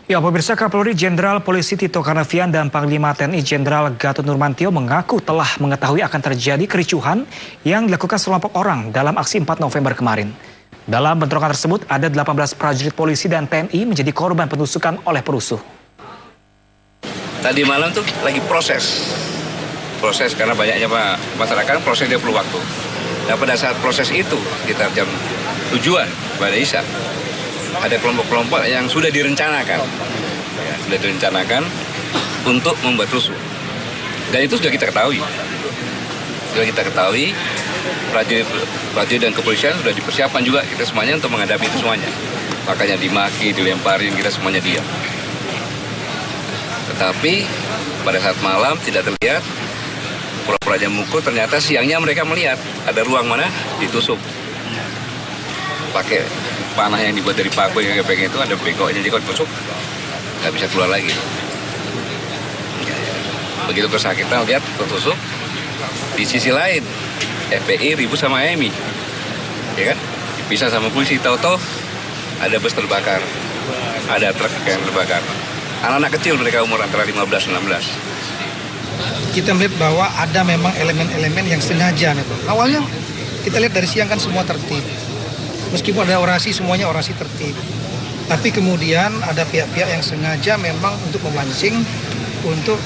Ya, pemirsa, Kapolri Jenderal Polisi Tito Karnavian dan Panglima TNI Jenderal Gatot Nurmantio mengaku telah mengetahui akan terjadi kericuhan yang dilakukan sekelompok orang dalam aksi 4 November kemarin. Dalam bentrokan tersebut, ada 18 prajurit polisi dan TNI menjadi korban penusukan oleh perusuh. Tadi malam tuh lagi proses karena banyaknya masyarakat, proses dia perlu waktu. Dan pada saat proses itu, sekitar jam tujuan pada Isya, ada kelompok-kelompok yang sudah direncanakan, untuk membuat rusuh. Dan itu sudah kita ketahui. Prajurit dan kepolisian sudah dipersiapkan juga kita semuanya untuk menghadapi itu semuanya. Makanya dimaki, dilemparin, kita semuanya diam. Tetapi pada saat malam tidak terlihat, pura-pura jam mukul, ternyata siangnya mereka melihat ada ruang mana ditusuk. Pakai panah yang dibuat dari paku yang kayak itu, ada bengkoknya, jadi kalau ditusuk nggak bisa keluar lagi. Begitu kesakitan lihat tertusuk, di sisi lain FPI ribut sama AMI, ya kan? Dipisah sama polisi, tahu-tahu ada bus terbakar, ada truk yang terbakar. Anak-anak kecil mereka umur antara 15-16. Kita melihat bahwa ada memang elemen-elemen yang sengaja. Awalnya kita lihat dari siang kan semua tertib. Meskipun ada orasi, semuanya orasi tertib. Tapi kemudian ada pihak-pihak yang sengaja memang untuk memancing, untuk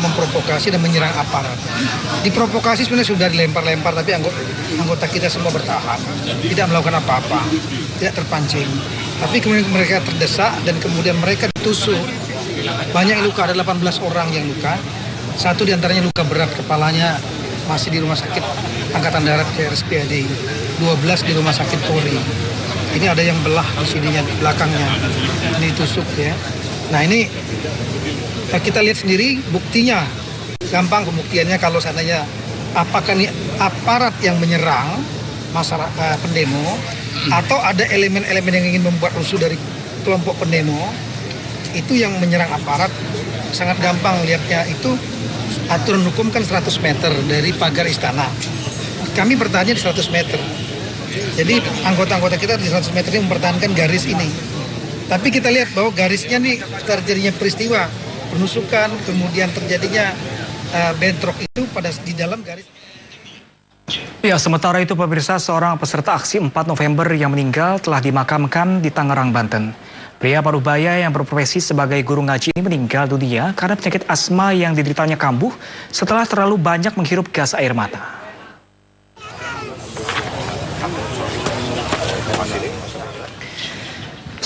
memprovokasi dan menyerang aparat. Diprovokasi sebenarnya sudah dilempar-lempar, tapi anggota kita semua bertahan. Tidak melakukan apa-apa, tidak terpancing. Tapi kemudian mereka terdesak dan kemudian mereka ditusuk. Banyak yang luka, ada 18 orang yang luka. Satu diantaranya luka berat, kepalanya masih di rumah sakit Angkatan Darat RSPAD. 12 di rumah sakit Polri. Ini ada yang belah di sininya, di belakangnya. Ini tusuk ya. Nah ini kita lihat sendiri buktinya. Gampang pembuktiannya kalau seandainya apakah ini aparat yang menyerang masyarakat pendemo atau ada elemen-elemen yang ingin membuat rusuh dari kelompok pendemo, itu yang menyerang aparat sangat gampang lihatnya. Itu aturan hukum kan 100 meter dari pagar istana. Kami bertahannya di 100 meter. Jadi anggota-anggota kita di 100 meter ini mempertahankan garis ini. Tapi kita lihat bahwa garisnya nih terjadinya peristiwa penusukan, kemudian terjadinya bentrok itu di dalam garis. Ya, sementara itu pemirsa, seorang peserta aksi 4 November yang meninggal telah dimakamkan di Tangerang, Banten. Pria Parubaya yang berprofesi sebagai guru ngaji ini meninggal dunia karena penyakit asma yang dideritanya kambuh setelah terlalu banyak menghirup gas air mata.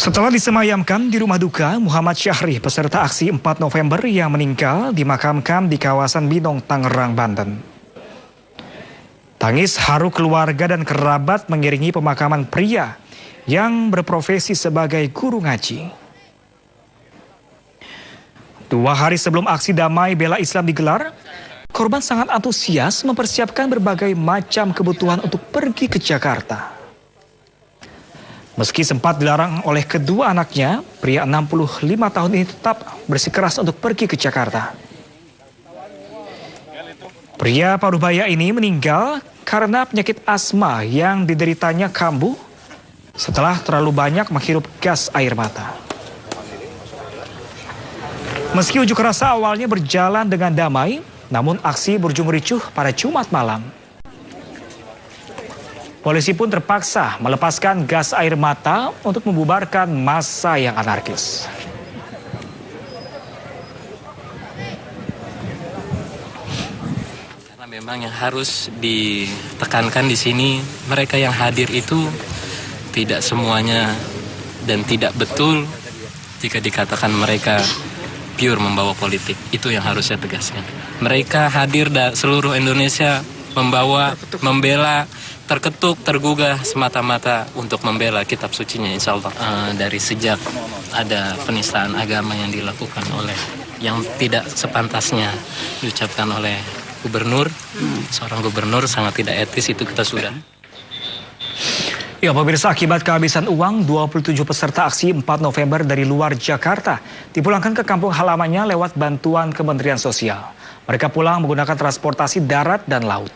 Setelah disemayamkan di rumah duka, Muhammad Syahri, peserta aksi 4 November yang meninggal, dimakamkan di kawasan Binong, Tangerang, Banten. Tangis haru keluarga dan kerabat mengiringi pemakaman pria yang berprofesi sebagai guru ngaji. 2 hari sebelum aksi damai bela Islam digelar, korban sangat antusias mempersiapkan berbagai macam kebutuhan untuk pergi ke Jakarta. Meski sempat dilarang oleh kedua anaknya, pria 65 tahun ini tetap bersikeras untuk pergi ke Jakarta. Pria Parubaya ini meninggal karena penyakit asma yang dideritanya kambuh setelah terlalu banyak menghirup gas air mata. Meski unjuk rasa awalnya berjalan dengan damai, namun aksi berujung ricuh pada Jumat malam. Polisi pun terpaksa melepaskan gas air mata untuk membubarkan massa yang anarkis. Karena memang yang harus ditekankan di sini, mereka yang hadir itu tidak semuanya dan tidak betul jika dikatakan mereka pure membawa politik. Itu yang harus saya tegaskan. Mereka hadir dari seluruh Indonesia membela, terketuk, tergugah semata-mata untuk membela kitab sucinya, insya Allah. Dari sejak ada penistaan agama yang dilakukan oleh, yang tidak sepantasnya diucapkan oleh gubernur, seorang gubernur sangat tidak etis, itu kita sudah. Ya, pemirsa, akibat kehabisan uang, 27 peserta aksi 4 November dari luar Jakarta dipulangkan ke kampung halamannya lewat bantuan Kementerian Sosial. Mereka pulang menggunakan transportasi darat dan laut.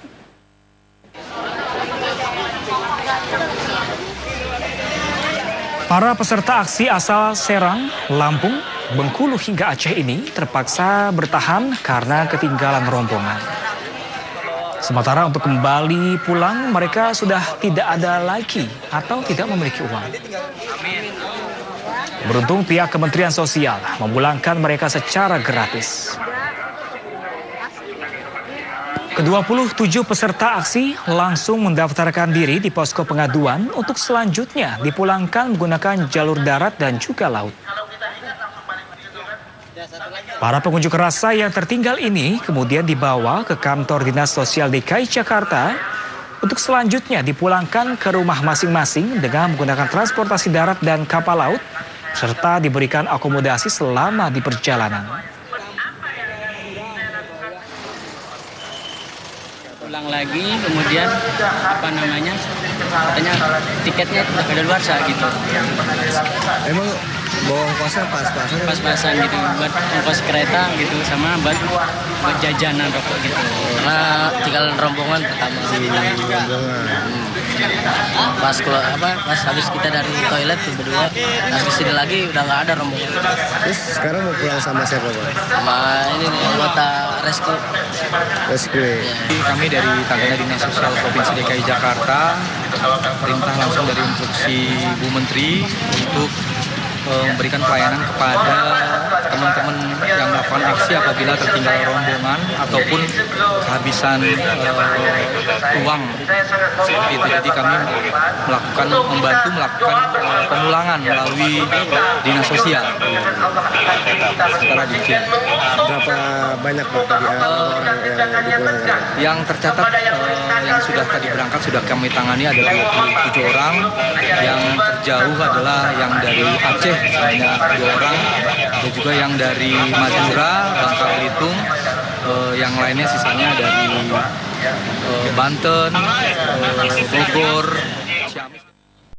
Para peserta aksi asal Serang, Lampung, Bengkulu hingga Aceh ini terpaksa bertahan karena ketinggalan rombongan. Sementara untuk kembali pulang mereka sudah tidak ada lagi atau tidak memiliki uang. Beruntung pihak Kementerian Sosial memulangkan mereka secara gratis. Ke-27 peserta aksi langsung mendaftarkan diri di posko pengaduan untuk selanjutnya dipulangkan menggunakan jalur darat dan juga laut. Para pengunjuk rasa yang tertinggal ini kemudian dibawa ke kantor Dinas Sosial DKI Jakarta untuk selanjutnya dipulangkan ke rumah masing-masing dengan menggunakan transportasi darat dan kapal laut serta diberikan akomodasi selama di perjalanan. Pulang lagi, kemudian katanya tiketnya udah kadaluarsa gitu. Emang bawa ongkosnya pas-pasan? Pas-pasan gitu, buat ongkos kereta gitu, sama buat jajanan rokok gitu. Karena tinggal rombongan pertama. Pas habis kita dari toilet berdua, pas kesini lagi udah nggak ada rombongan. Terus sekarang mau pulang sama siapa, Pak? Sama ini nih, anggota rescue. Kami dari Tagana Dinas Sosial Provinsi DKI Jakarta perintah langsung dari instruksi Bu Menteri untuk memberikan pelayanan kepada teman-teman yang melakukan aksi apabila tertinggal rombongan ataupun kehabisan uang seperti itu. Jadi kami membantu melakukan pemulangan melalui Dinas Sosial secara digital. Berapa banyak, Pak, tadi orang yang dipulangkan? Yang tercatat yang sudah tadi berangkat sudah kami tangani ada 27 orang. Yang terjauh adalah yang dari Aceh sebanyak 2 orang, ada juga yang dari Madura, Bangka Belitung, yang lainnya sisanya dari Banten, Bogor,